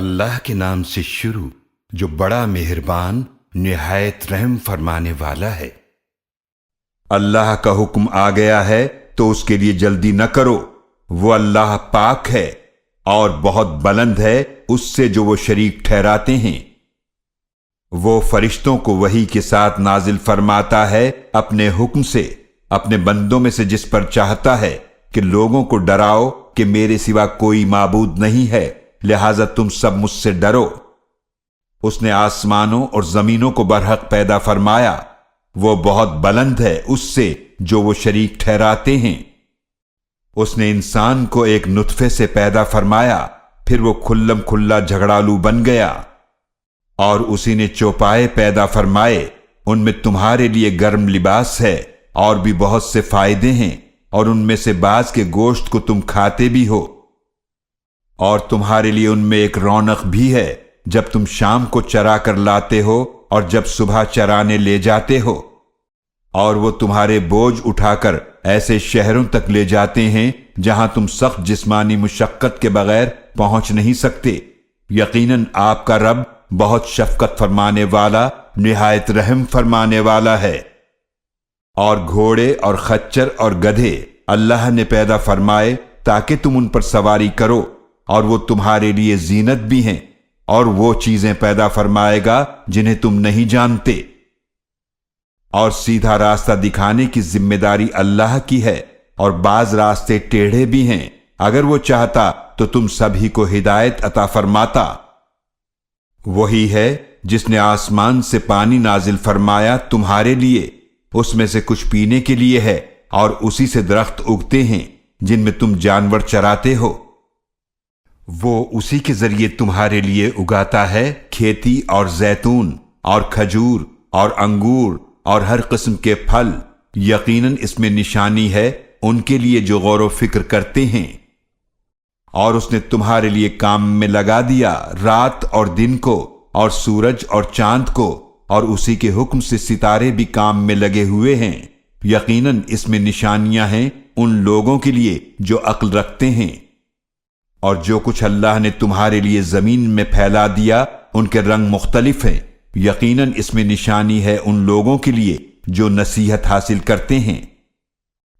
اللہ کے نام سے شروع جو بڑا مہربان نہایت رحم فرمانے والا ہے۔ اللہ کا حکم آ گیا ہے تو اس کے لیے جلدی نہ کرو، وہ اللہ پاک ہے اور بہت بلند ہے اس سے جو وہ شریک ٹھہراتے ہیں۔ وہ فرشتوں کو وحی کے ساتھ نازل فرماتا ہے اپنے حکم سے اپنے بندوں میں سے جس پر چاہتا ہے کہ لوگوں کو ڈراؤ کہ میرے سوا کوئی معبود نہیں ہے، لہذا تم سب مجھ سے ڈرو۔ اس نے آسمانوں اور زمینوں کو برحق پیدا فرمایا، وہ بہت بلند ہے اس سے جو وہ شریک ٹھہراتے ہیں۔ اس نے انسان کو ایک نطفے سے پیدا فرمایا، پھر وہ کھلم کھلا جھگڑالو بن گیا، اور اسی نے چوپائے پیدا فرمائے، ان میں تمہارے لیے گرم لباس ہے اور بھی بہت سے فائدے ہیں، اور ان میں سے بعض کے گوشت کو تم کھاتے بھی ہو، اور تمہارے لیے ان میں ایک رونق بھی ہے جب تم شام کو چرا کر لاتے ہو اور جب صبح چرانے لے جاتے ہو، اور وہ تمہارے بوجھ اٹھا کر ایسے شہروں تک لے جاتے ہیں جہاں تم سخت جسمانی مشقت کے بغیر پہنچ نہیں سکتے۔ یقیناً آپ کا رب بہت شفقت فرمانے والا نہایت رحم فرمانے والا ہے۔ اور گھوڑے اور خچر اور گدھے اللہ نے پیدا فرمائے تاکہ تم ان پر سواری کرو، اور وہ تمہارے لیے زینت بھی ہیں، اور وہ چیزیں پیدا فرمائے گا جنہیں تم نہیں جانتے۔ اور سیدھا راستہ دکھانے کی ذمہ داری اللہ کی ہے، اور بعض راستے ٹیڑھے بھی ہیں، اگر وہ چاہتا تو تم سبھی کو ہدایت عطا فرماتا۔ وہی ہے جس نے آسمان سے پانی نازل فرمایا تمہارے لیے، اس میں سے کچھ پینے کے لیے ہے، اور اسی سے درخت اگتے ہیں جن میں تم جانور چراتے ہو۔ وہ اسی کے ذریعے تمہارے لیے اگاتا ہے کھیتی اور زیتون اور کھجور اور انگور اور ہر قسم کے پھل۔ یقیناً اس میں نشانی ہے ان کے لیے جو غور و فکر کرتے ہیں۔ اور اس نے تمہارے لیے کام میں لگا دیا رات اور دن کو، اور سورج اور چاند کو، اور اسی کے حکم سے ستارے بھی کام میں لگے ہوئے ہیں۔ یقیناً اس میں نشانیاں ہیں ان لوگوں کے لیے جو عقل رکھتے ہیں۔ اور جو کچھ اللہ نے تمہارے لیے زمین میں پھیلا دیا ان کے رنگ مختلف ہیں، یقیناً اس میں نشانی ہے ان لوگوں کے لیے جو نصیحت حاصل کرتے ہیں۔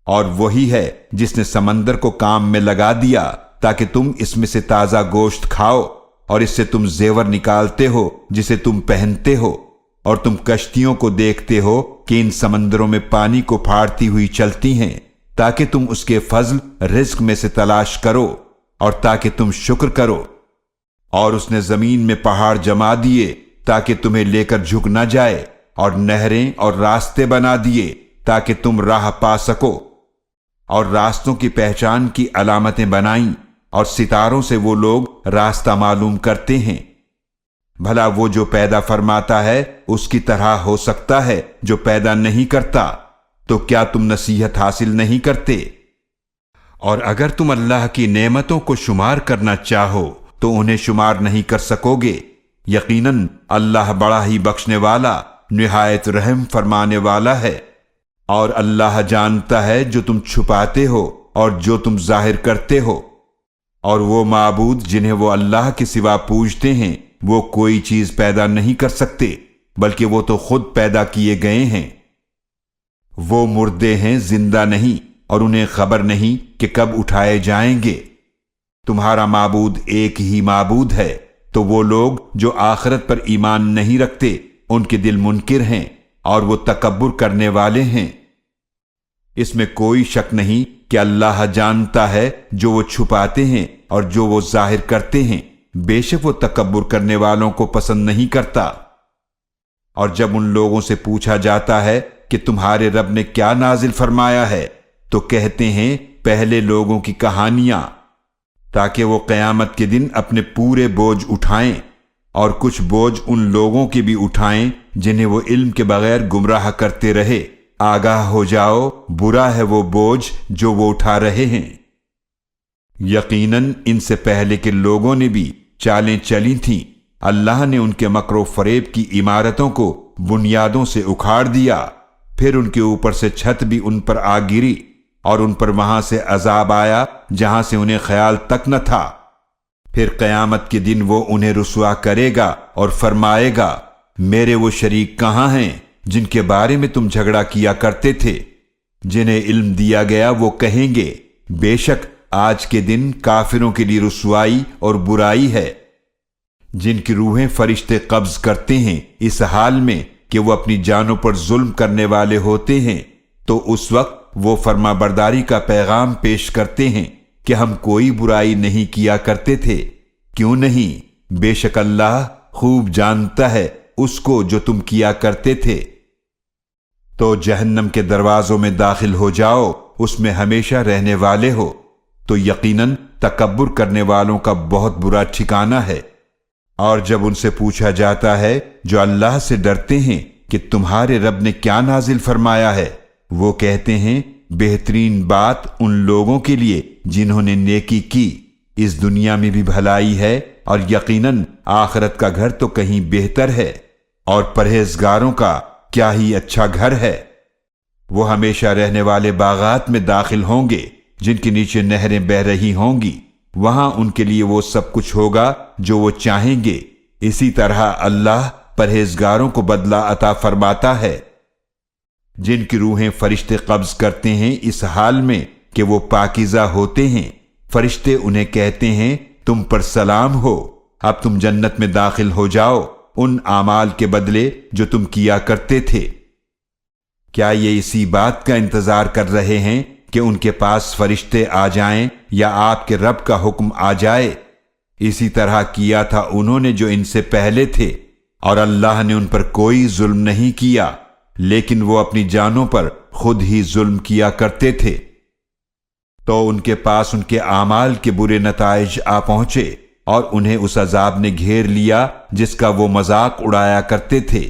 اور وہی ہے جس نے سمندر کو کام میں لگا دیا تاکہ تم اس میں سے تازہ گوشت کھاؤ، اور اس سے تم زیور نکالتے ہو جسے تم پہنتے ہو، اور تم کشتیوں کو دیکھتے ہو کہ ان سمندروں میں پانی کو پھاڑتی ہوئی چلتی ہیں تاکہ تم اس کے فضل رزق میں سے تلاش کرو اور تاکہ تم شکر کرو۔ اور اس نے زمین میں پہاڑ جما دیے تاکہ تمہیں لے کر جھک نہ جائے، اور نہریں اور راستے بنا دیے تاکہ تم راہ پا سکو، اور راستوں کی پہچان کی علامتیں بنائیں، اور ستاروں سے وہ لوگ راستہ معلوم کرتے ہیں۔ بھلا وہ جو پیدا فرماتا ہے اس کی طرح ہو سکتا ہے جو پیدا نہیں کرتا؟ تو کیا تم نصیحت حاصل نہیں کرتے؟ اور اگر تم اللہ کی نعمتوں کو شمار کرنا چاہو تو انہیں شمار نہیں کر سکو گے۔ یقیناً اللہ بڑا ہی بخشنے والا نہایت رحم فرمانے والا ہے۔ اور اللہ جانتا ہے جو تم چھپاتے ہو اور جو تم ظاہر کرتے ہو۔ اور وہ معبود جنہیں وہ اللہ کے سوا پوجتے ہیں وہ کوئی چیز پیدا نہیں کر سکتے، بلکہ وہ تو خود پیدا کیے گئے ہیں۔ وہ مردے ہیں، زندہ نہیں، اور انہیں خبر نہیں کہ کب اٹھائے جائیں گے۔ تمہارا معبود ایک ہی معبود ہے، تو وہ لوگ جو آخرت پر ایمان نہیں رکھتے ان کے دل منکر ہیں اور وہ تکبر کرنے والے ہیں۔ اس میں کوئی شک نہیں کہ اللہ جانتا ہے جو وہ چھپاتے ہیں اور جو وہ ظاہر کرتے ہیں، بے شک وہ تکبر کرنے والوں کو پسند نہیں کرتا۔ اور جب ان لوگوں سے پوچھا جاتا ہے کہ تمہارے رب نے کیا نازل فرمایا ہے تو کہتے ہیں پہلے لوگوں کی کہانیاں، تاکہ وہ قیامت کے دن اپنے پورے بوجھ اٹھائیں، اور کچھ بوجھ ان لوگوں کے بھی اٹھائیں جنہیں وہ علم کے بغیر گمراہ کرتے رہے۔ آگاہ ہو جاؤ، برا ہے وہ بوجھ جو وہ اٹھا رہے ہیں۔ یقیناً ان سے پہلے کے لوگوں نے بھی چالیں چلی تھیں، اللہ نے ان کے مکر و فریب کی عمارتوں کو بنیادوں سے اکھاڑ دیا، پھر ان کے اوپر سے چھت بھی ان پر آ گری، اور ان پر وہاں سے عذاب آیا جہاں سے انہیں خیال تک نہ تھا۔ پھر قیامت کے دن وہ انہیں رسوا کرے گا اور فرمائے گا، میرے وہ شریک کہاں ہیں جن کے بارے میں تم جھگڑا کیا کرتے تھے؟ جنہیں علم دیا گیا وہ کہیں گے، بے شک آج کے دن کافروں کے لیے رسوائی اور برائی ہے۔ جن کی روحیں فرشتے قبض کرتے ہیں اس حال میں کہ وہ اپنی جانوں پر ظلم کرنے والے ہوتے ہیں، تو اس وقت وہ فرما برداری کا پیغام پیش کرتے ہیں کہ ہم کوئی برائی نہیں کیا کرتے تھے۔ کیوں نہیں؟ بے شک اللہ خوب جانتا ہے اس کو جو تم کیا کرتے تھے۔ تو جہنم کے دروازوں میں داخل ہو جاؤ، اس میں ہمیشہ رہنے والے ہو، تو یقیناً تکبر کرنے والوں کا بہت برا ٹھکانہ ہے۔ اور جب ان سے پوچھا جاتا ہے جو اللہ سے ڈرتے ہیں کہ تمہارے رب نے کیا نازل فرمایا ہے، وہ کہتے ہیں بہترین بات ان لوگوں کے لیے جنہوں نے نیکی کی، اس دنیا میں بھی بھلائی ہے اور یقیناً آخرت کا گھر تو کہیں بہتر ہے، اور پرہیزگاروں کا کیا ہی اچھا گھر ہے۔ وہ ہمیشہ رہنے والے باغات میں داخل ہوں گے جن کے نیچے نہریں بہہ رہی ہوں گی، وہاں ان کے لیے وہ سب کچھ ہوگا جو وہ چاہیں گے۔ اسی طرح اللہ پرہیزگاروں کو بدلہ عطا فرماتا ہے۔ جن کی روحیں فرشتے قبض کرتے ہیں اس حال میں کہ وہ پاکیزہ ہوتے ہیں، فرشتے انہیں کہتے ہیں تم پر سلام ہو، اب تم جنت میں داخل ہو جاؤ ان اعمال کے بدلے جو تم کیا کرتے تھے۔ کیا یہ اسی بات کا انتظار کر رہے ہیں کہ ان کے پاس فرشتے آ جائیں یا آپ کے رب کا حکم آ جائے؟ اسی طرح کیا تھا انہوں نے جو ان سے پہلے تھے، اور اللہ نے ان پر کوئی ظلم نہیں کیا، لیکن وہ اپنی جانوں پر خود ہی ظلم کیا کرتے تھے۔ تو ان کے پاس ان کے اعمال کے برے نتائج آ پہنچے اور انہیں اس عذاب نے گھیر لیا جس کا وہ مذاق اڑایا کرتے تھے۔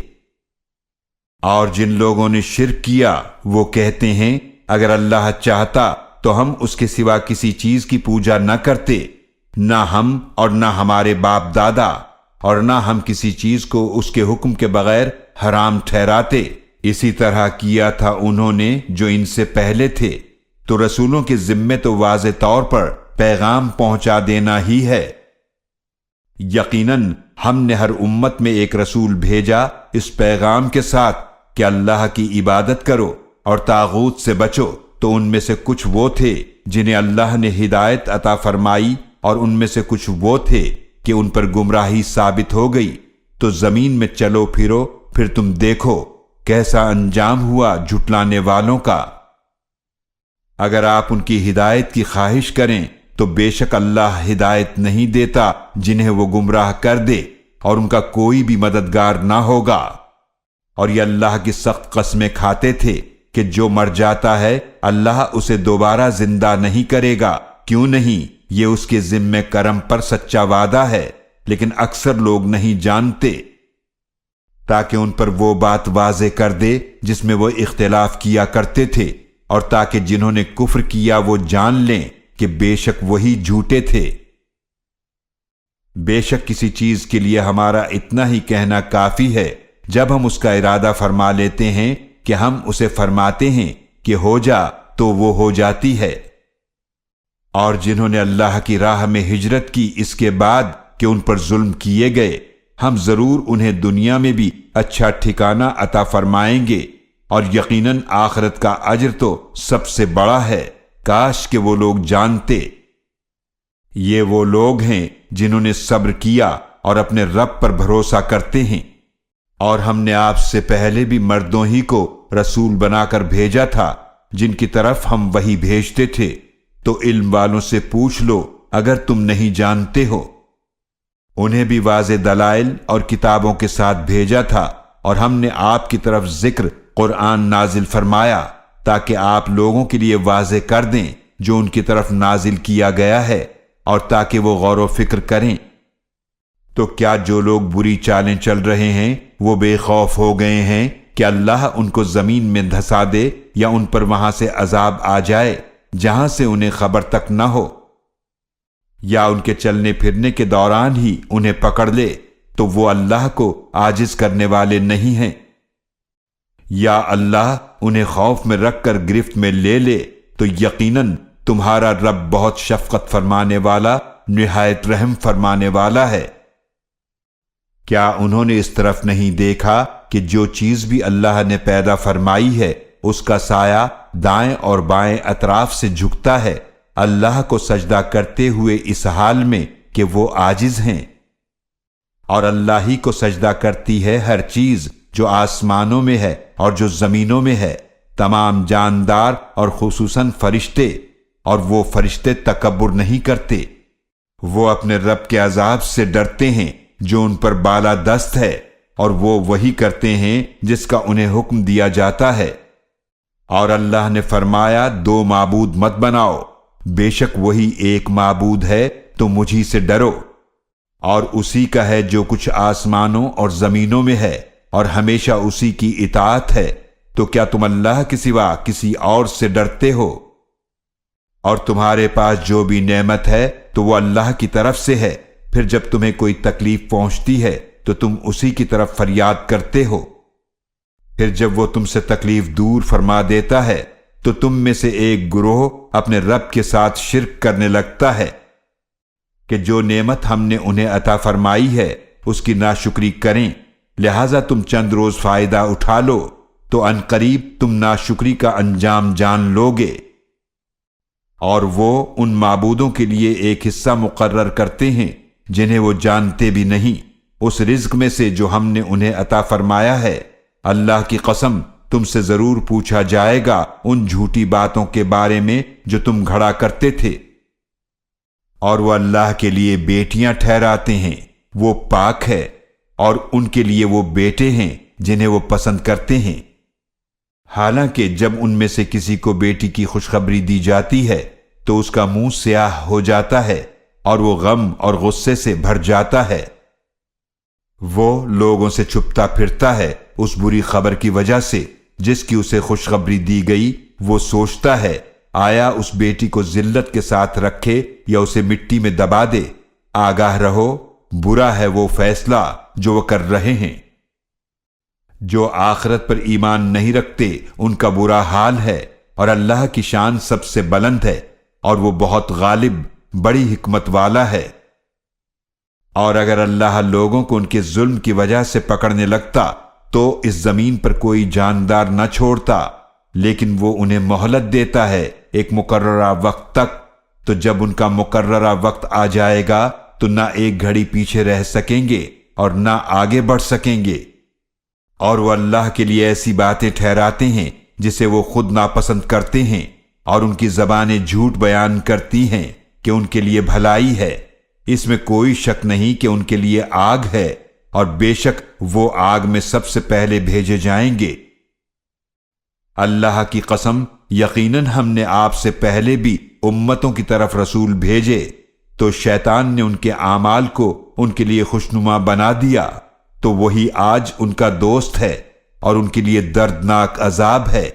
اور جن لوگوں نے شرک کیا وہ کہتے ہیں اگر اللہ چاہتا تو ہم اس کے سوا کسی چیز کی پوجا نہ کرتے، نہ ہم اور نہ ہمارے باپ دادا، اور نہ ہم کسی چیز کو اس کے حکم کے بغیر حرام ٹھہراتے۔ اسی طرح کیا تھا انہوں نے جو ان سے پہلے تھے۔ تو رسولوں کے ذمے تو واضح طور پر پیغام پہنچا دینا ہی ہے۔ یقیناً ہم نے ہر امت میں ایک رسول بھیجا اس پیغام کے ساتھ کہ اللہ کی عبادت کرو اور طاغوت سے بچو، تو ان میں سے کچھ وہ تھے جنہیں اللہ نے ہدایت عطا فرمائی، اور ان میں سے کچھ وہ تھے کہ ان پر گمراہی ثابت ہو گئی۔ تو زمین میں چلو پھرو، پھر تم دیکھو کیسا انجام ہوا جھٹلانے والوں کا۔ اگر آپ ان کی ہدایت کی خواہش کریں تو بے شک اللہ ہدایت نہیں دیتا جنہیں وہ گمراہ کر دے، اور ان کا کوئی بھی مددگار نہ ہوگا۔ اور یہ اللہ کی سخت قسمیں کھاتے تھے کہ جو مر جاتا ہے اللہ اسے دوبارہ زندہ نہیں کرے گا۔ کیوں نہیں؟ یہ اس کے ذمہ کرم پر سچا وعدہ ہے، لیکن اکثر لوگ نہیں جانتے۔ تاکہ ان پر وہ بات واضح کر دے جس میں وہ اختلاف کیا کرتے تھے، اور تاکہ جنہوں نے کفر کیا وہ جان لیں کہ بے شک وہی جھوٹے تھے۔ بے شک کسی چیز کے لیے ہمارا اتنا ہی کہنا کافی ہے، جب ہم اس کا ارادہ فرما لیتے ہیں کہ ہم اسے فرماتے ہیں کہ ہو جا تو وہ ہو جاتی ہے۔ اور جنہوں نے اللہ کی راہ میں ہجرت کی اس کے بعد کہ ان پر ظلم کیے گئے، ہم ضرور انہیں دنیا میں بھی اچھا ٹھکانہ عطا فرمائیں گے، اور یقیناً آخرت کا اجر تو سب سے بڑا ہے، کاش کہ وہ لوگ جانتے۔ یہ وہ لوگ ہیں جنہوں نے صبر کیا اور اپنے رب پر بھروسہ کرتے ہیں، اور ہم نے آپ سے پہلے بھی مردوں ہی کو رسول بنا کر بھیجا تھا جن کی طرف ہم وحی بھیجتے تھے۔ تو علم والوں سے پوچھ لو اگر تم نہیں جانتے ہو۔ انہیں بھی واضح دلائل اور کتابوں کے ساتھ بھیجا تھا، اور ہم نے آپ کی طرف ذکر قرآن نازل فرمایا تاکہ آپ لوگوں کے لیے واضح کر دیں جو ان کی طرف نازل کیا گیا ہے، اور تاکہ وہ غور و فکر کریں۔ تو کیا جو لوگ بری چالیں چل رہے ہیں وہ بے خوف ہو گئے ہیں کہ اللہ ان کو زمین میں دھسا دے، یا ان پر وہاں سے عذاب آ جائے جہاں سے انہیں خبر تک نہ ہو، یا ان کے چلنے پھرنے کے دوران ہی انہیں پکڑ لے؟ تو وہ اللہ کو عاجز کرنے والے نہیں ہیں۔ یا اللہ انہیں خوف میں رکھ کر گرفت میں لے لے، تو یقیناً تمہارا رب بہت شفقت فرمانے والا نہایت رحم فرمانے والا ہے۔ کیا انہوں نے اس طرف نہیں دیکھا کہ جو چیز بھی اللہ نے پیدا فرمائی ہے اس کا سایہ دائیں اور بائیں اطراف سے جھکتا ہے، اللہ کو سجدہ کرتے ہوئے اس حال میں کہ وہ عاجز ہیں، اور اللہ ہی کو سجدہ کرتی ہے ہر چیز جو آسمانوں میں ہے اور جو زمینوں میں ہے، تمام جاندار اور خصوصاً فرشتے، اور وہ فرشتے تکبر نہیں کرتے، وہ اپنے رب کے عذاب سے ڈرتے ہیں جو ان پر بالا دست ہے، اور وہ وہی کرتے ہیں جس کا انہیں حکم دیا جاتا ہے۔ اور اللہ نے فرمایا دو معبود مت بناؤ، بے شک وہی ایک معبود ہے تو مجھی سے ڈرو، اور اسی کا ہے جو کچھ آسمانوں اور زمینوں میں ہے، اور ہمیشہ اسی کی اطاعت ہے، تو کیا تم اللہ کے سوا کسی اور سے ڈرتے ہو؟ اور تمہارے پاس جو بھی نعمت ہے تو وہ اللہ کی طرف سے ہے، پھر جب تمہیں کوئی تکلیف پہنچتی ہے تو تم اسی کی طرف فریاد کرتے ہو، پھر جب وہ تم سے تکلیف دور فرما دیتا ہے تو تم میں سے ایک گروہ اپنے رب کے ساتھ شرک کرنے لگتا ہے کہ جو نعمت ہم نے انہیں عطا فرمائی ہے اس کی ناشکری کریں، لہذا تم چند روز فائدہ اٹھا لو تو عنقریب تم ناشکری کا انجام جان لوگے۔ اور وہ ان معبودوں کے لیے ایک حصہ مقرر کرتے ہیں جنہیں وہ جانتے بھی نہیں اس رزق میں سے جو ہم نے انہیں عطا فرمایا ہے۔ اللہ کی قسم تم سے ضرور پوچھا جائے گا ان جھوٹی باتوں کے بارے میں جو تم گھڑا کرتے تھے۔ اور وہ اللہ کے لیے بیٹیاں ٹھہراتے ہیں، وہ پاک ہے، اور ان کے لیے وہ بیٹے ہیں جنہیں وہ پسند کرتے ہیں، حالانکہ جب ان میں سے کسی کو بیٹی کی خوشخبری دی جاتی ہے تو اس کا منہ سیاہ ہو جاتا ہے اور وہ غم اور غصے سے بھر جاتا ہے، وہ لوگوں سے چھپتا پھرتا ہے اس بری خبر کی وجہ سے جس کی اسے خوشخبری دی گئی۔ وہ سوچتا ہے آیا اس بیٹی کو ذلت کے ساتھ رکھے یا اسے مٹی میں دبا دے۔ آگاہ رہو، برا ہے وہ فیصلہ جو وہ کر رہے ہیں۔ جو آخرت پر ایمان نہیں رکھتے ان کا برا حال ہے، اور اللہ کی شان سب سے بلند ہے، اور وہ بہت غالب بڑی حکمت والا ہے۔ اور اگر اللہ لوگوں کو ان کے ظلم کی وجہ سے پکڑنے لگتا تو اس زمین پر کوئی جاندار نہ چھوڑتا، لیکن وہ انہیں مہلت دیتا ہے ایک مقررہ وقت تک، تو جب ان کا مقررہ وقت آ جائے گا تو نہ ایک گھڑی پیچھے رہ سکیں گے اور نہ آگے بڑھ سکیں گے۔ اور وہ اللہ کے لیے ایسی باتیں ٹھہراتے ہیں جسے وہ خود ناپسند کرتے ہیں، اور ان کی زبانیں جھوٹ بیان کرتی ہیں کہ ان کے لیے بھلائی ہے۔ اس میں کوئی شک نہیں کہ ان کے لیے آگ ہے، اور بے شک وہ آگ میں سب سے پہلے بھیجے جائیں گے۔ اللہ کی قسم یقیناً ہم نے آپ سے پہلے بھی امتوں کی طرف رسول بھیجے، تو شیطان نے ان کے اعمال کو ان کے لیے خوشنما بنا دیا، تو وہی آج ان کا دوست ہے اور ان کے لیے دردناک عذاب ہے۔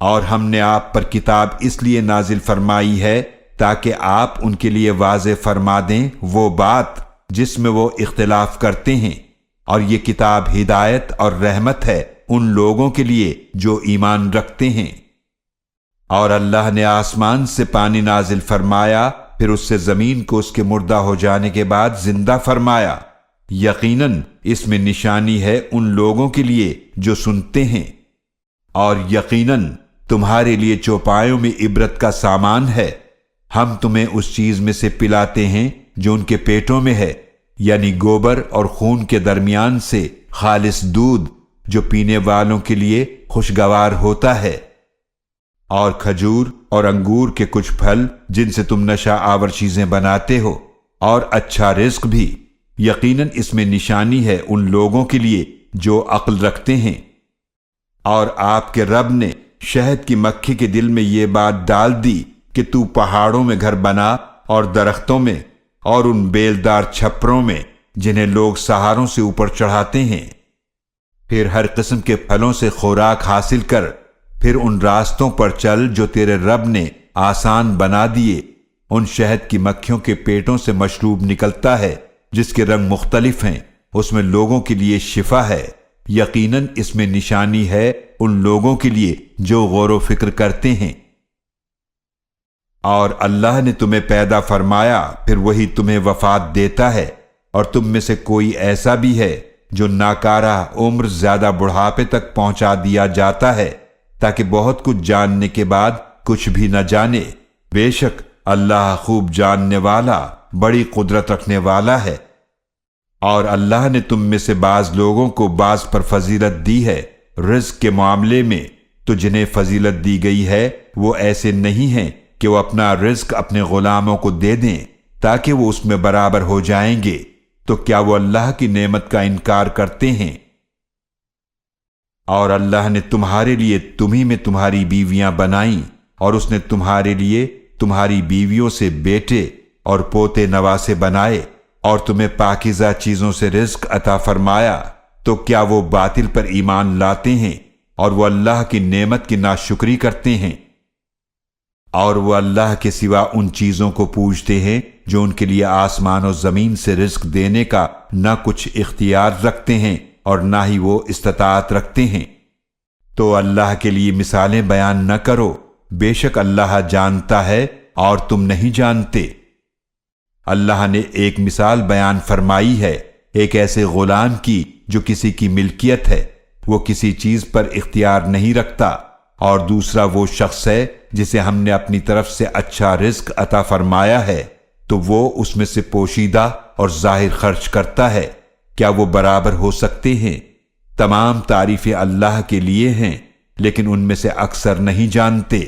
اور ہم نے آپ پر کتاب اس لیے نازل فرمائی ہے تاکہ آپ ان کے لیے واضح فرما دیں وہ بات جس میں وہ اختلاف کرتے ہیں، اور یہ کتاب ہدایت اور رحمت ہے ان لوگوں کے لیے جو ایمان رکھتے ہیں۔ اور اللہ نے آسمان سے پانی نازل فرمایا، پھر اس سے زمین کو اس کے مردہ ہو جانے کے بعد زندہ فرمایا، یقیناً اس میں نشانی ہے ان لوگوں کے لیے جو سنتے ہیں، اور یقیناً تمہارے لیے چوپایوں میں عبرت کا سامان ہے۔ ہم تمہیں اس چیز میں سے پلاتے ہیں جو ان کے پیٹوں میں ہے، یعنی گوبر اور خون کے درمیان سے خالص دودھ جو پینے والوں کے لیے خوشگوار ہوتا ہے، اور کھجور اور انگور کے کچھ پھل جن سے تم نشہ آور چیزیں بناتے ہو، اور اچھا رزق بھی۔ یقیناً اس میں نشانی ہے ان لوگوں کے لیے جو عقل رکھتے ہیں۔ اور آپ کے رب نے شہد کی مکھی کے دل میں یہ بات ڈال دی کہ تو پہاڑوں میں گھر بنا اور درختوں میں اور ان بیلدار چھپروں میں جنہیں لوگ سہاروں سے اوپر چڑھاتے ہیں، پھر ہر قسم کے پھلوں سے خوراک حاصل کر، پھر ان راستوں پر چل جو تیرے رب نے آسان بنا دیے۔ ان شہد کی مکھیوں کے پیٹوں سے مشروب نکلتا ہے جس کے رنگ مختلف ہیں، اس میں لوگوں کے لیے شفا ہے۔ یقیناً اس میں نشانی ہے ان لوگوں کے لیے جو غور و فکر کرتے ہیں۔ اور اللہ نے تمہیں پیدا فرمایا پھر وہی تمہیں وفات دیتا ہے، اور تم میں سے کوئی ایسا بھی ہے جو ناکارہ عمر زیادہ بڑھاپے تک پہنچا دیا جاتا ہے تاکہ بہت کچھ جاننے کے بعد کچھ بھی نہ جانے۔ بے شک اللہ خوب جاننے والا، بڑی قدرت رکھنے والا ہے۔ اور اللہ نے تم میں سے بعض لوگوں کو بعض پر فضیلت دی ہے رزق کے معاملے میں، تو جنہیں فضیلت دی گئی ہے وہ ایسے نہیں ہیں کہ وہ اپنا رزق اپنے غلاموں کو دے دیں تاکہ وہ اس میں برابر ہو جائیں گے، تو کیا وہ اللہ کی نعمت کا انکار کرتے ہیں؟ اور اللہ نے تمہارے لیے تمہیں میں تمہاری بیویاں بنائیں، اور اس نے تمہارے لیے تمہاری بیویوں سے بیٹے اور پوتے نواسے بنائے، اور تمہیں پاکیزہ چیزوں سے رزق عطا فرمایا، تو کیا وہ باطل پر ایمان لاتے ہیں اور وہ اللہ کی نعمت کی ناشکری کرتے ہیں؟ اور وہ اللہ کے سوا ان چیزوں کو پوجتے ہیں جو ان کے لیے آسمان و زمین سے رزق دینے کا نہ کچھ اختیار رکھتے ہیں اور نہ ہی وہ استطاعت رکھتے ہیں۔ تو اللہ کے لیے مثالیں بیان نہ کرو، بے شک اللہ جانتا ہے اور تم نہیں جانتے۔ اللہ نے ایک مثال بیان فرمائی ہے ایک ایسے غلام کی جو کسی کی ملکیت ہے، وہ کسی چیز پر اختیار نہیں رکھتا، اور دوسرا وہ شخص ہے جسے ہم نے اپنی طرف سے اچھا رزق عطا فرمایا ہے تو وہ اس میں سے پوشیدہ اور ظاہر خرچ کرتا ہے۔ کیا وہ برابر ہو سکتے ہیں؟ تمام تعریفیں اللہ کے لیے ہیں، لیکن ان میں سے اکثر نہیں جانتے۔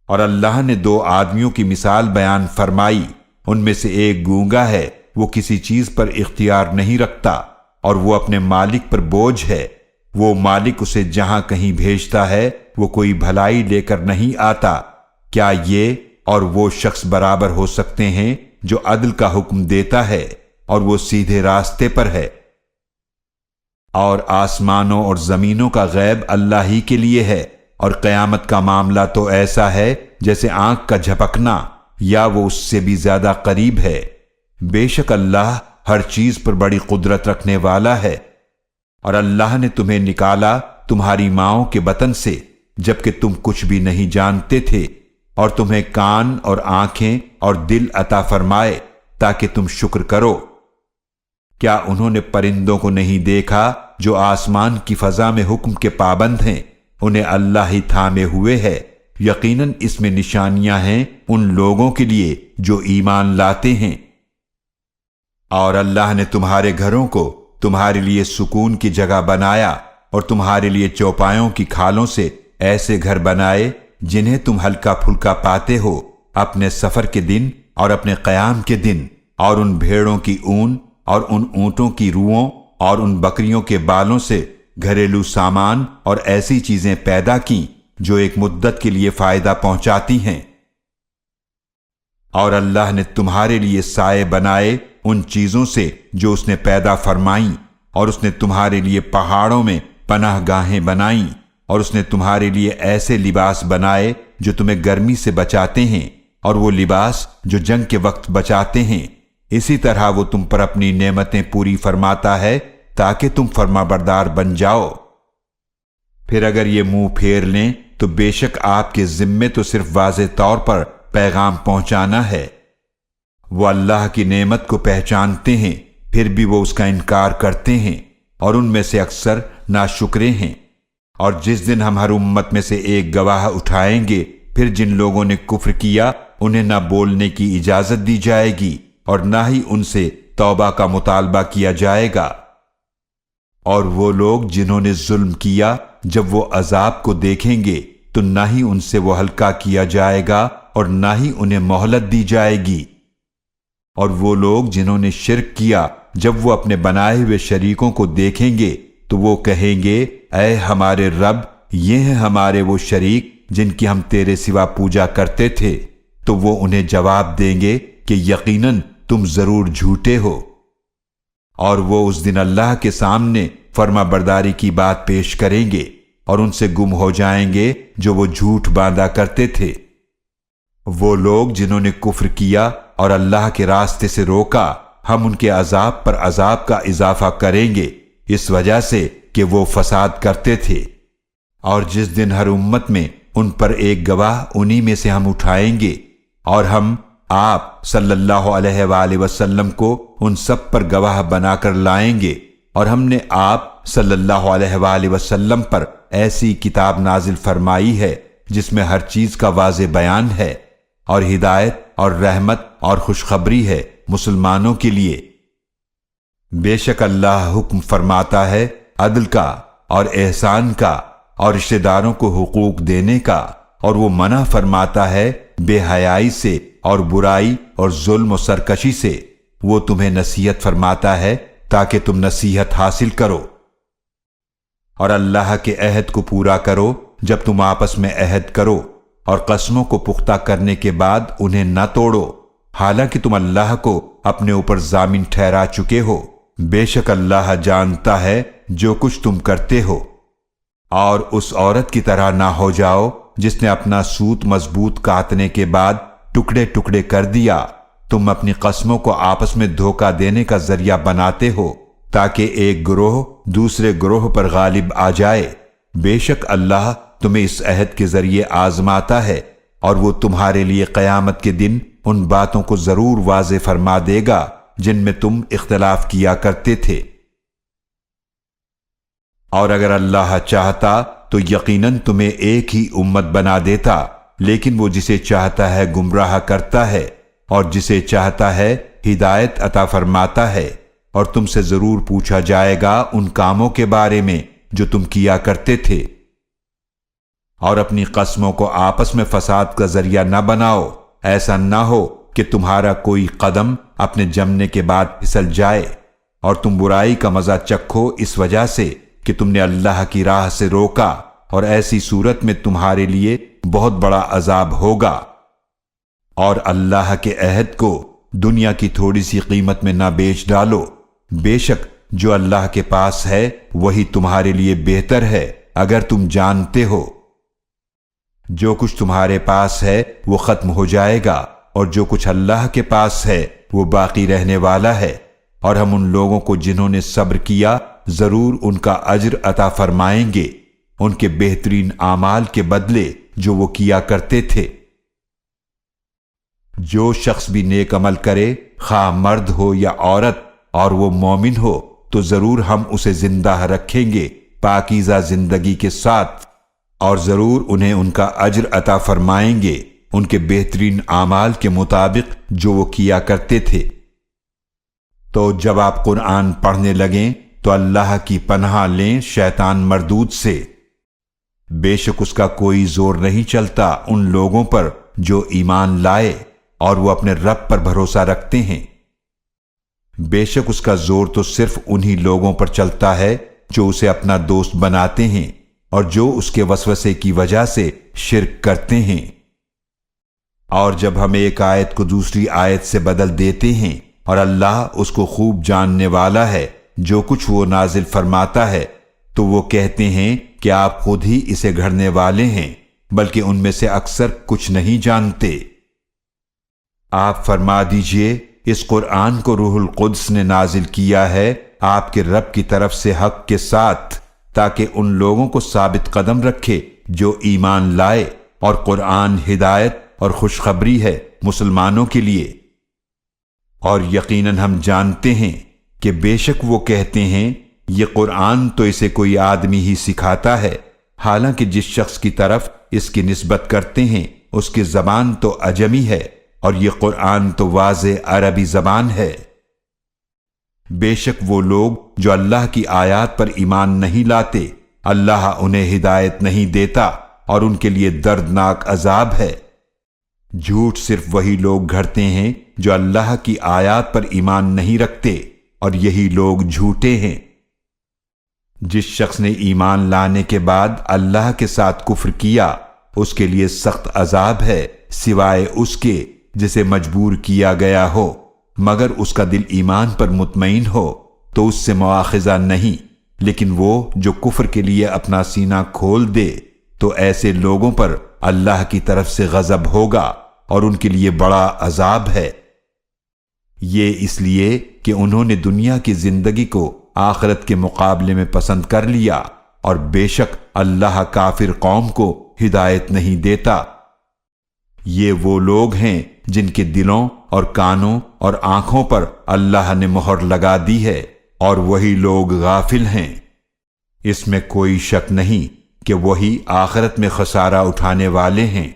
اور اللہ نے دو آدمیوں کی مثال بیان فرمائی، ان میں سے ایک گونگا ہے، وہ کسی چیز پر اختیار نہیں رکھتا، اور وہ اپنے مالک پر بوجھ ہے۔ وہ مالک اسے جہاں کہیں بھیجتا ہے وہ کوئی بھلائی لے کر نہیں آتا۔ کیا یہ اور وہ شخص برابر ہو سکتے ہیں جو عدل کا حکم دیتا ہے اور وہ سیدھے راستے پر ہے؟ اور آسمانوں اور زمینوں کا غیب اللہ ہی کے لیے ہے، اور قیامت کا معاملہ تو ایسا ہے جیسے آنکھ کا جھپکنا، یا وہ اس سے بھی زیادہ قریب ہے۔ بے شک اللہ ہر چیز پر بڑی قدرت رکھنے والا ہے۔ اور اللہ نے تمہیں نکالا تمہاری ماؤں کے بطن سے جبکہ تم کچھ بھی نہیں جانتے تھے، اور تمہیں کان اور آنکھیں اور دل عطا فرمائے تاکہ تم شکر کرو۔ کیا انہوں نے پرندوں کو نہیں دیکھا جو آسمان کی فضا میں حکم کے پابند ہیں؟ انہیں اللہ ہی تھامے ہوئے ہے۔ یقیناً اس میں نشانیاں ہیں ان لوگوں کے لیے جو ایمان لاتے ہیں۔ اور اللہ نے تمہارے گھروں کو تمہارے لیے سکون کی جگہ بنایا، اور تمہارے لیے چوپایوں کی کھالوں سے ایسے گھر بنائے جنہیں تم ہلکا پھلکا پاتے ہو اپنے سفر کے دن اور اپنے قیام کے دن، اور ان بھیڑوں کی اون اور ان اونٹوں کی روؤں اور ان بکریوں کے بالوں سے گھریلو سامان اور ایسی چیزیں پیدا کی جو ایک مدت کے لیے فائدہ پہنچاتی ہیں۔ اور اللہ نے تمہارے لیے سائے بنائے ان چیزوں سے جو اس نے پیدا فرمائیں، اور اس نے تمہارے لیے پہاڑوں میں پناہ گاہیں بنائیں، اور اس نے تمہارے لیے ایسے لباس بنائے جو تمہیں گرمی سے بچاتے ہیں، اور وہ لباس جو جنگ کے وقت بچاتے ہیں۔ اسی طرح وہ تم پر اپنی نعمتیں پوری فرماتا ہے تاکہ تم فرما بردار بن جاؤ۔ پھر اگر یہ منہ پھیر لیں تو بے شک آپ کے ذمے تو صرف واضح طور پر پیغام پہنچانا ہے۔ وہ اللہ کی نعمت کو پہچانتے ہیں پھر بھی وہ اس کا انکار کرتے ہیں، اور ان میں سے اکثر ناشکرے ہیں۔ اور جس دن ہم ہر امت میں سے ایک گواہ اٹھائیں گے پھر جن لوگوں نے کفر کیا انہیں نہ بولنے کی اجازت دی جائے گی اور نہ ہی ان سے توبہ کا مطالبہ کیا جائے گا۔ اور وہ لوگ جنہوں نے ظلم کیا جب وہ عذاب کو دیکھیں گے تو نہ ہی ان سے وہ ہلکا کیا جائے گا اور نہ ہی انہیں مہلت دی جائے گی۔ اور وہ لوگ جنہوں نے شرک کیا جب وہ اپنے بنائے ہوئے شریکوں کو دیکھیں گے تو وہ کہیں گے اے ہمارے رب، یہ ہیں ہمارے وہ شریک جن کی ہم تیرے سوا پوجا کرتے تھے، تو وہ انہیں جواب دیں گے کہ یقیناً تم ضرور جھوٹے ہو۔ اور وہ اس دن اللہ کے سامنے فرما برداری کی بات پیش کریں گے اور ان سے گم ہو جائیں گے جو وہ جھوٹ باندھا کرتے تھے۔ وہ لوگ جنہوں نے کفر کیا اور اللہ کے راستے سے روکا، ہم ان کے عذاب پر عذاب کا اضافہ کریں گے اس وجہ سے کہ وہ فساد کرتے تھے۔ اور جس دن ہر امت میں ان پر ایک گواہ انہی میں سے ہم اٹھائیں گے، اور ہم آپ صلی اللہ علیہ وآلہ وسلم کو ان سب پر گواہ بنا کر لائیں گے، اور ہم نے آپ صلی اللہ علیہ وآلہ وسلم پر ایسی کتاب نازل فرمائی ہے جس میں ہر چیز کا واضح بیان ہے، اور ہدایت اور رحمت اور خوشخبری ہے مسلمانوں کے لیے۔ بے شک اللہ حکم فرماتا ہے عدل کا اور احسان کا اور رشتہ داروں کو حقوق دینے کا، اور وہ منع فرماتا ہے بے حیائی سے اور برائی اور ظلم و سرکشی سے۔ وہ تمہیں نصیحت فرماتا ہے تاکہ تم نصیحت حاصل کرو، اور اللہ کے عہد کو پورا کرو جب تم آپس میں عہد کرو، اور قسموں کو پختہ کرنے کے بعد انہیں نہ توڑو، حالانکہ تم اللہ کو اپنے اوپر ضامن ٹھہرا چکے ہو۔ بے شک اللہ جانتا ہے جو کچھ تم کرتے ہو۔ اور اس عورت کی طرح نہ ہو جاؤ جس نے اپنا سوت مضبوط کاٹنے کے بعد ٹکڑے ٹکڑے کر دیا۔ تم اپنی قسموں کو آپس میں دھوکہ دینے کا ذریعہ بناتے ہو تاکہ ایک گروہ دوسرے گروہ پر غالب آ جائے۔ بے شک اللہ تمہیں اس عہد کے ذریعے آزماتا ہے، اور وہ تمہارے لیے قیامت کے دن ان باتوں کو ضرور واضح فرما دے گا جن میں تم اختلاف کیا کرتے تھے۔ اور اگر اللہ چاہتا تو یقیناً تمہیں ایک ہی امت بنا دیتا، لیکن وہ جسے چاہتا ہے گمراہ کرتا ہے، اور جسے چاہتا ہے ہدایت عطا فرماتا ہے۔ اور تم سے ضرور پوچھا جائے گا ان کاموں کے بارے میں جو تم کیا کرتے تھے۔ اور اپنی قسموں کو آپس میں فساد کا ذریعہ نہ بناؤ، ایسا نہ ہو کہ تمہارا کوئی قدم اپنے جمنے کے بعد پھسل جائے، اور تم برائی کا مزہ چکھو اس وجہ سے کہ تم نے اللہ کی راہ سے روکا، اور ایسی صورت میں تمہارے لیے بہت بڑا عذاب ہوگا۔ اور اللہ کے عہد کو دنیا کی تھوڑی سی قیمت میں نہ بیچ ڈالو، بے شک جو اللہ کے پاس ہے وہی تمہارے لیے بہتر ہے اگر تم جانتے ہو۔ جو کچھ تمہارے پاس ہے وہ ختم ہو جائے گا، اور جو کچھ اللہ کے پاس ہے وہ باقی رہنے والا ہے۔ اور ہم ان لوگوں کو جنہوں نے صبر کیا ضرور ان کا اجر عطا فرمائیں گے، ان کے بہترین اعمال کے بدلے جو وہ کیا کرتے تھے۔ جو شخص بھی نیک عمل کرے، خواہ مرد ہو یا عورت، اور وہ مومن ہو، تو ضرور ہم اسے زندہ رکھیں گے پاکیزہ زندگی کے ساتھ، اور ضرور انہیں ان کا اجر عطا فرمائیں گے ان کے بہترین اعمال کے مطابق جو وہ کیا کرتے تھے۔ تو جب آپ قرآن پڑھنے لگیں تو اللہ کی پناہ لیں شیطان مردود سے۔ بے شک اس کا کوئی زور نہیں چلتا ان لوگوں پر جو ایمان لائے اور وہ اپنے رب پر بھروسہ رکھتے ہیں۔ بے شک اس کا زور تو صرف انہی لوگوں پر چلتا ہے جو اسے اپنا دوست بناتے ہیں اور جو اس کے وسوسے کی وجہ سے شرک کرتے ہیں۔ اور جب ہم ایک آیت کو دوسری آیت سے بدل دیتے ہیں اور اللہ اس کو خوب جاننے والا ہے جو کچھ وہ نازل فرماتا ہے، تو وہ کہتے ہیں کہ آپ خود ہی اسے گھڑنے والے ہیں، بلکہ ان میں سے اکثر کچھ نہیں جانتے۔ آپ فرما دیجئے اس قرآن کو روح القدس نے نازل کیا ہے آپ کے رب کی طرف سے حق کے ساتھ، تاکہ ان لوگوں کو ثابت قدم رکھے جو ایمان لائے، اور قرآن ہدایت اور خوشخبری ہے مسلمانوں کے لیے۔ اور یقیناً ہم جانتے ہیں کہ بے شک وہ کہتے ہیں یہ قرآن تو اسے کوئی آدمی ہی سکھاتا ہے، حالانکہ جس شخص کی طرف اس کی نسبت کرتے ہیں اس کی زبان تو عجمی ہے، اور یہ قرآن تو واضح عربی زبان ہے۔ بے شک وہ لوگ جو اللہ کی آیات پر ایمان نہیں لاتے، اللہ انہیں ہدایت نہیں دیتا، اور ان کے لیے دردناک عذاب ہے۔ جھوٹ صرف وہی لوگ گھڑتے ہیں جو اللہ کی آیات پر ایمان نہیں رکھتے، اور یہی لوگ جھوٹے ہیں۔ جس شخص نے ایمان لانے کے بعد اللہ کے ساتھ کفر کیا، اس کے لیے سخت عذاب ہے، سوائے اس کے جسے مجبور کیا گیا ہو، مگر اس کا دل ایمان پر مطمئن ہو تو اس سے مواخذہ نہیں۔ لیکن وہ جو کفر کے لیے اپنا سینہ کھول دے تو ایسے لوگوں پر اللہ کی طرف سے غضب ہوگا، اور ان کے لیے بڑا عذاب ہے۔ یہ اس لیے کہ انہوں نے دنیا کی زندگی کو آخرت کے مقابلے میں پسند کر لیا، اور بے شک اللہ کافر قوم کو ہدایت نہیں دیتا۔ یہ وہ لوگ ہیں جن کے دلوں اور کانوں اور آنکھوں پر اللہ نے مہر لگا دی ہے، اور وہی لوگ غافل ہیں۔ اس میں کوئی شک نہیں کہ وہی آخرت میں خسارہ اٹھانے والے ہیں۔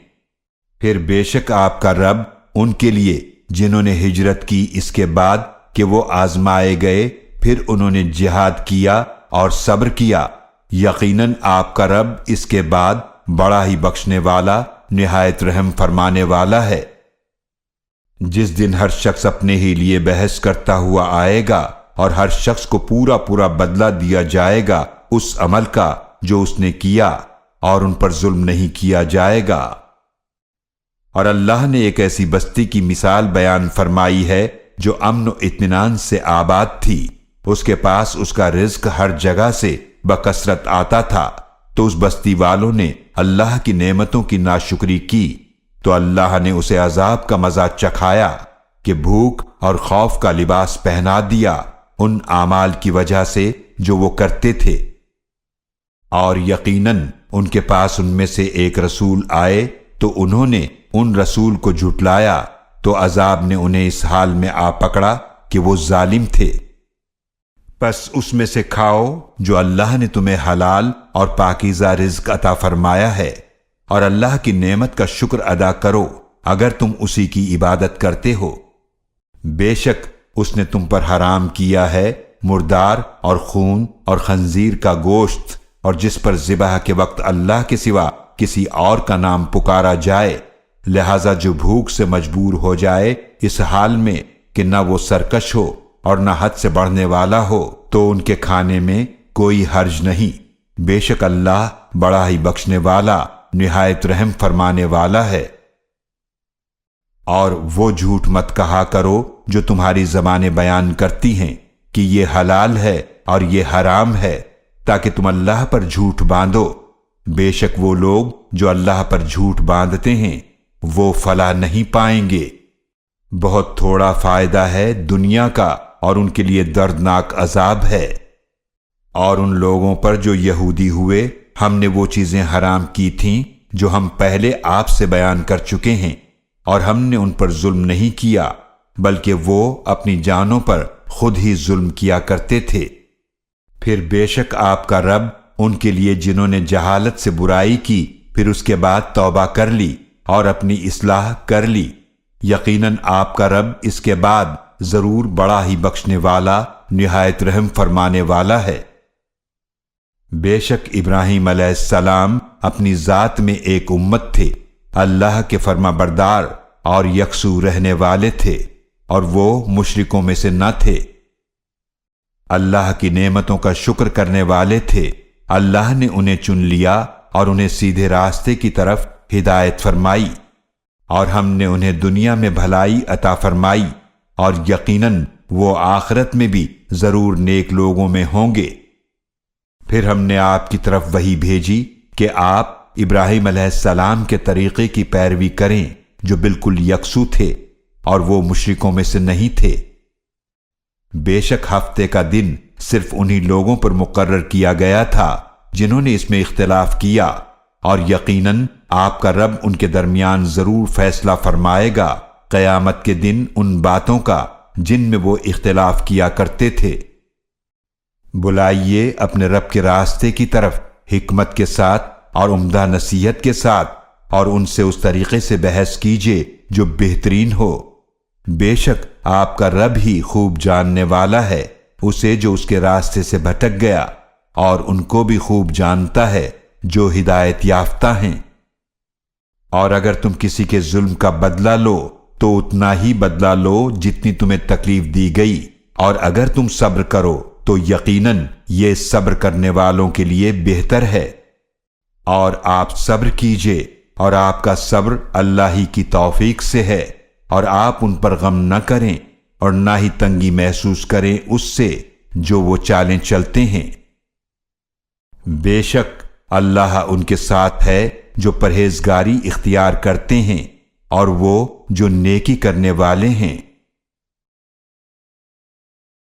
پھر بے شک آپ کا رب ان کے لیے جنہوں نے ہجرت کی اس کے بعد کہ وہ آزمائے گئے، پھر انہوں نے جہاد کیا اور صبر کیا، یقیناً آپ کا رب اس کے بعد بڑا ہی بخشنے والا، نہایت رحم فرمانے والا ہے۔ جس دن ہر شخص اپنے ہی لیے بحث کرتا ہوا آئے گا اور ہر شخص کو پورا پورا بدلہ دیا جائے گا اس عمل کا جو اس نے کیا، اور ان پر ظلم نہیں کیا جائے گا۔ اور اللہ نے ایک ایسی بستی کی مثال بیان فرمائی ہے جو امن و اطمینان سے آباد تھی، اس کے پاس اس کا رزق ہر جگہ سے بکثرت آتا تھا، تو اس بستی والوں نے اللہ کی نعمتوں کی ناشکری کی تو اللہ نے اسے عذاب کا مزہ چکھایا کہ بھوک اور خوف کا لباس پہنا دیا ان اعمال کی وجہ سے جو وہ کرتے تھے۔ اور یقیناً ان کے پاس ان میں سے ایک رسول آئے تو انہوں نے ان رسول کو جھٹلایا تو عذاب نے انہیں اس حال میں آ پکڑا کہ وہ ظالم تھے۔ پس اس میں سے کھاؤ جو اللہ نے تمہیں حلال اور پاکیزہ رزق عطا فرمایا ہے، اور اللہ کی نعمت کا شکر ادا کرو اگر تم اسی کی عبادت کرتے ہو۔ بے شک اس نے تم پر حرام کیا ہے مردار اور خون اور خنزیر کا گوشت، اور جس پر ذبح کے وقت اللہ کے سوا کسی اور کا نام پکارا جائے، لہذا جو بھوک سے مجبور ہو جائے اس حال میں کہ نہ وہ سرکش ہو اور نہ حد سے بڑھنے والا ہو، تو ان کے کھانے میں کوئی حرج نہیں۔ بے شک اللہ بڑا ہی بخشنے والا، نہایت رحم فرمانے والا ہے۔ اور وہ جھوٹ مت کہا کرو جو تمہاری زبانیں بیان کرتی ہیں کہ یہ حلال ہے اور یہ حرام ہے، تاکہ تم اللہ پر جھوٹ باندھو۔ بے شک وہ لوگ جو اللہ پر جھوٹ باندھتے ہیں وہ فلاح نہیں پائیں گے۔ بہت تھوڑا فائدہ ہے دنیا کا، اور ان کے لیے دردناک عذاب ہے۔ اور ان لوگوں پر جو یہودی ہوئے ہم نے وہ چیزیں حرام کی تھیں جو ہم پہلے آپ سے بیان کر چکے ہیں، اور ہم نے ان پر ظلم نہیں کیا بلکہ وہ اپنی جانوں پر خود ہی ظلم کیا کرتے تھے۔ پھر بے شک آپ کا رب ان کے لیے جنہوں نے جہالت سے برائی کی پھر اس کے بعد توبہ کر لی اور اپنی اصلاح کر لی، یقیناً آپ کا رب اس کے بعد ضرور بڑا ہی بخشنے والا، نہایت رحم فرمانے والا ہے۔ بے شک ابراہیم علیہ السلام اپنی ذات میں ایک امت تھے، اللہ کے فرما بردار اور یکسو رہنے والے تھے، اور وہ مشرکوں میں سے نہ تھے۔ اللہ کی نعمتوں کا شکر کرنے والے تھے، اللہ نے انہیں چن لیا اور انہیں سیدھے راستے کی طرف ہدایت فرمائی، اور ہم نے انہیں دنیا میں بھلائی عطا فرمائی، اور یقیناً وہ آخرت میں بھی ضرور نیک لوگوں میں ہوں گے۔ پھر ہم نے آپ کی طرف وحی بھیجی کہ آپ ابراہیم علیہ السلام کے طریقے کی پیروی کریں جو بالکل یکسو تھے، اور وہ مشرکوں میں سے نہیں تھے۔ بے شک ہفتے کا دن صرف انہی لوگوں پر مقرر کیا گیا تھا جنہوں نے اس میں اختلاف کیا، اور یقیناً آپ کا رب ان کے درمیان ضرور فیصلہ فرمائے گا قیامت کے دن ان باتوں کا جن میں وہ اختلاف کیا کرتے تھے۔ بلائیے اپنے رب کے راستے کی طرف حکمت کے ساتھ اور عمدہ نصیحت کے ساتھ، اور ان سے اس طریقے سے بحث کیجیے جو بہترین ہو۔ بے شک آپ کا رب ہی خوب جاننے والا ہے اسے جو اس کے راستے سے بھٹک گیا، اور ان کو بھی خوب جانتا ہے جو ہدایت یافتہ ہیں۔ اور اگر تم کسی کے ظلم کا بدلہ لو تو اتنا ہی بدلہ لو جتنی تمہیں تکلیف دی گئی، اور اگر تم صبر کرو تو یقیناً یہ صبر کرنے والوں کے لیے بہتر ہے۔ اور آپ صبر کیجئے، اور آپ کا صبر اللہ ہی کی توفیق سے ہے، اور آپ ان پر غم نہ کریں اور نہ ہی تنگی محسوس کریں اس سے جو وہ چالیں چلتے ہیں۔ بے شک اللہ ان کے ساتھ ہے جو پرہیزگاری اختیار کرتے ہیں، اور وہ جو نیکی کرنے والے ہیں۔